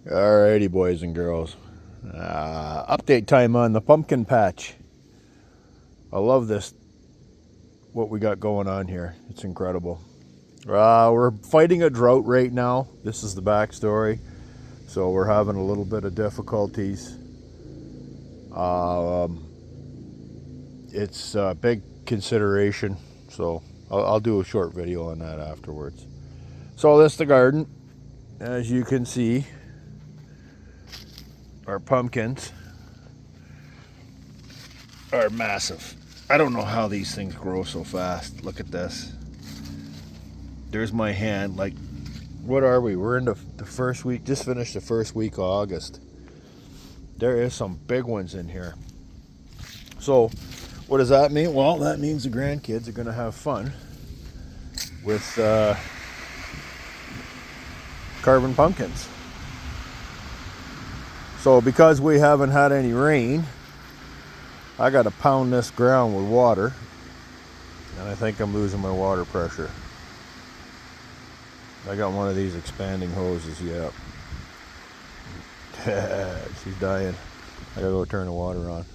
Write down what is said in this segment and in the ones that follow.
Alrighty, boys and girls. Update time on the pumpkin patch. I love this, what we got going on here. It's incredible. We're fighting a drought right now. This is the backstory. So we're having a little bit of difficulties. It's a big consideration. So I'll do a short video on that afterwards. So this is the garden. As you can see, our pumpkins are massive. I don't know how these things grow so fast. Look at this. There's my hand. Like, what are we? We're in the first week, just finished the first week of August. There is some big ones in here. So what does that mean? Well, that means the grandkids are going to have fun with carving pumpkins. So because we haven't had any rain, I got to pound this ground with water, and I think I'm losing my water pressure. I got one of these expanding hoses. Yep. She's dying. I gotta go turn the water on.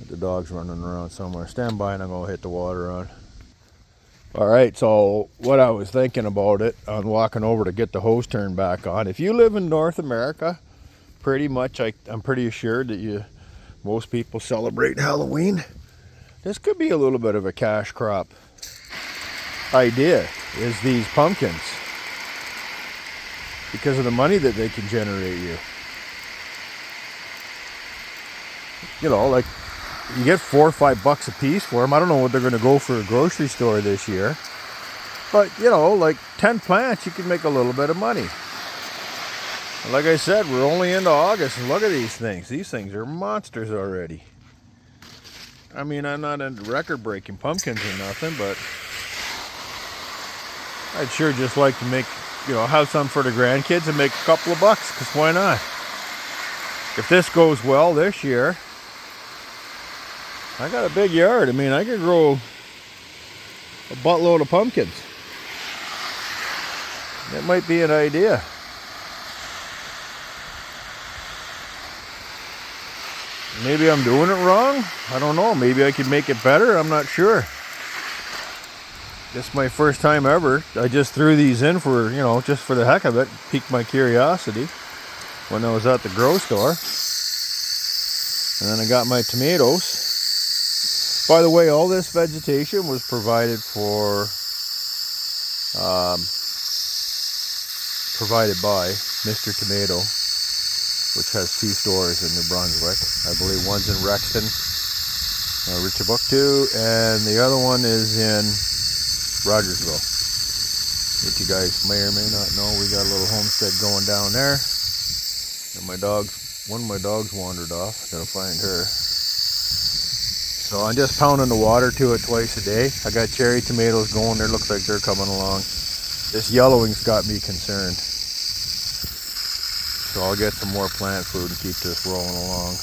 The dog's running around somewhere. Stand by and I'm gonna hit the water on. Alright, so what I was thinking about it on walking over to get the hose turned back on. If you live in North America, pretty much I'm pretty assured that most people celebrate Halloween. This could be a little bit of a cash crop idea, is these pumpkins, because of the money that they can generate you. You know, like, you get $4 or $5 a piece for them. I don't know what they're going to go for a grocery store this year, but you know, like 10 plants, you can make a little bit of money. And like I said, we're only into August, and look at these things. These things are monsters already. I mean, I'm not into record-breaking pumpkins or nothing, but I'd sure just like to make, you know, have some for the grandkids and make a couple of bucks, because why not? If this goes well this year, I got a big yard. I mean, I could grow a buttload of pumpkins. That might be an idea. Maybe I'm doing it wrong. I don't know. Maybe I could make it better. I'm not sure. This is my first time ever. I just threw these in for, you know, just for the heck of it. Piqued my curiosity when I was at the grocery store. And then I got my tomatoes. By the way, all this vegetation was provided by Mr. Tomato, which has 2 stores in New Brunswick. I believe one's in Rexton, Richibuktu, and the other one is in Rogersville. Which you guys may or may not know, we got a little homestead going down there. And one of my dogs wandered off. Gotta find her. So I'm just pounding the water to it twice a day. I got cherry tomatoes going there. Looks like they're coming along. This yellowing's got me concerned. So I'll get some more plant food and keep this rolling along.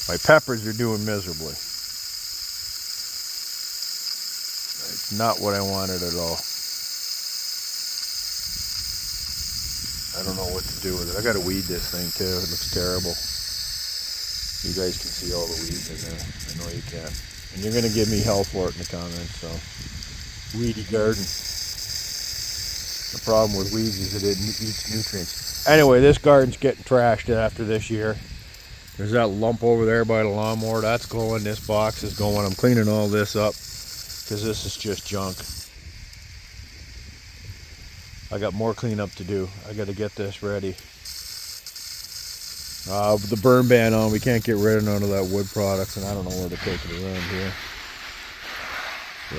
My peppers are doing miserably. It's not what I wanted at all. I don't know what to do with it. I gotta weed this thing too. It looks terrible. You guys can see all the weeds in there. I know you can. And you're gonna give me hell for it in the comments, so. Weedy garden. The problem with weeds is that it eats nutrients. Anyway, this garden's getting trashed after this year. There's that lump over there by the lawnmower. That's going. This box is going. I'm cleaning all this up because this is just junk. I got more cleanup to do. I got to get this ready. With the burn ban on, we can't get rid of none of that wood products, and I don't know where to take it around here. So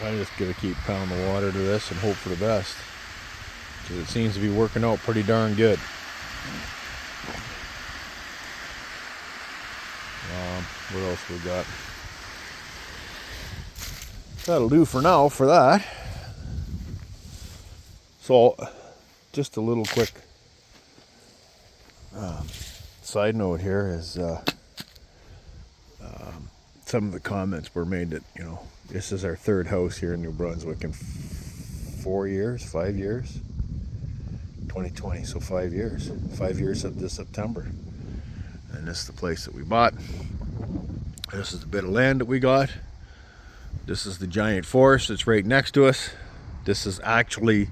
I'm just gonna keep pounding the water to this and hope for the best, because it seems to be working out pretty darn good. What else we got? That'll do for now for that. So just a little quick side note here is some of the comments were made that, you know, this is our 3rd house here in New Brunswick in 4 years, 5 years. 2020, so 5 years. 5 years of this September. And this is the place that we bought. This is the bit of land that we got. This is the giant forest that's right next to us. This is actually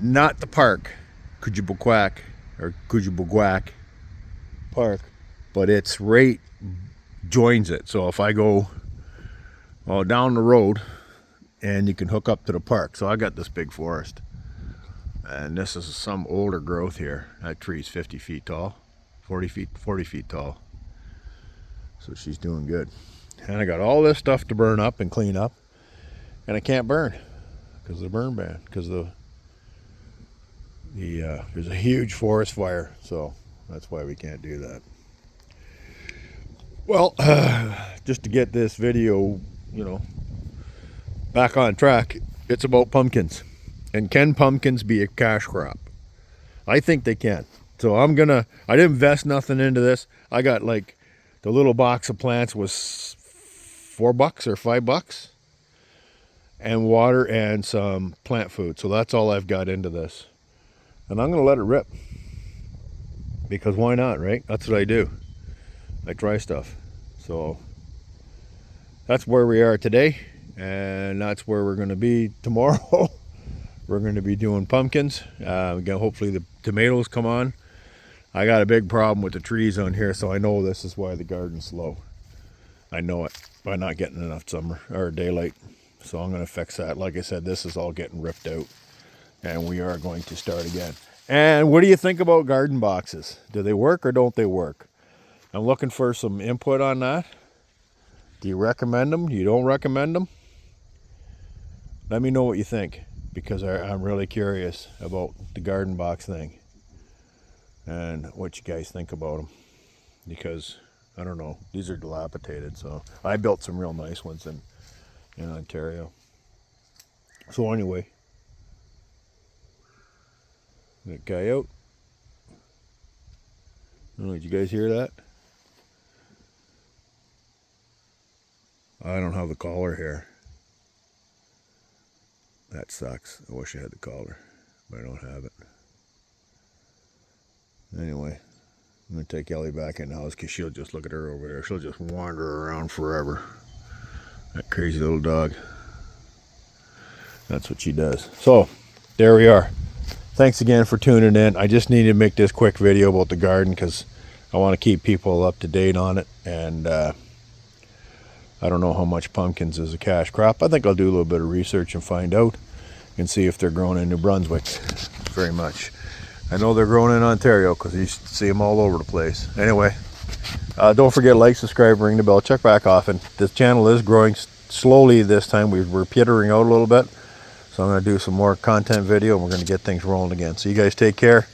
not the park, Kujibukak or Kujibugwak Park, but it's right joins it. So if I go down the road, and you can hook up to the park. So I got this big forest, and this is some older growth here. That tree's 50 feet tall, 40 feet tall. So she's doing good. And I got all this stuff to burn up and clean up, and I can't burn because of the burn ban, because there's a huge forest fire. So that's why we can't do that. Well, just to get this video, back on track, it's about pumpkins. And can pumpkins be a cash crop? I think they can. So I didn't invest nothing into this. I got like, the little box of plants was $4 or $5, and water and some plant food. So that's all I've got into this. And I'm gonna let it rip, because why not, right? That's what I do. I try stuff. So that's where we are today, and that's where we're going to be tomorrow. We're going to be doing pumpkins. Again, hopefully the tomatoes come on. I got a big problem with the trees on here, so I know this is why the garden's slow. I know it, by not getting enough summer or daylight. So I'm going to fix that. Like I said, this is all getting ripped out, and we are going to start again. And what do you think about garden boxes? Do they work or don't they work? I'm looking for some input on that. Do you recommend them? You don't recommend them? Let me know what you think, because I'm really curious about the garden box thing and what you guys think about them. Because, I don't know, these are dilapidated. So I built some real nice ones in Ontario. So anyway, that guy out. Oh, did you guys hear that? I don't have the collar here. That sucks. I wish I had the collar, but I don't have it. Anyway, I'm going to take Ellie back in the house, because she'll just, look at her over there. She'll just wander around forever. That crazy little dog. That's what she does. So, there we are. Thanks again for tuning in. I just needed to make this quick video about the garden, because I want to keep people up to date on it. And I don't know how much pumpkins is a cash crop. I think I'll do a little bit of research and find out, and see if they're grown in New Brunswick very much. I know they're grown in Ontario, because you see them all over the place. Anyway, don't forget to like, subscribe, ring the bell, check back often. This channel is growing slowly this time. We're petering out a little bit. So I'm going to do some more content video, and we're going to get things rolling again. So you guys take care,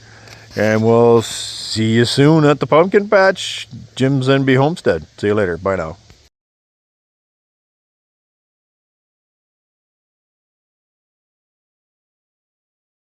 and we'll see you soon at the pumpkin patch, Jim's NB Homestead. See you later. Bye now.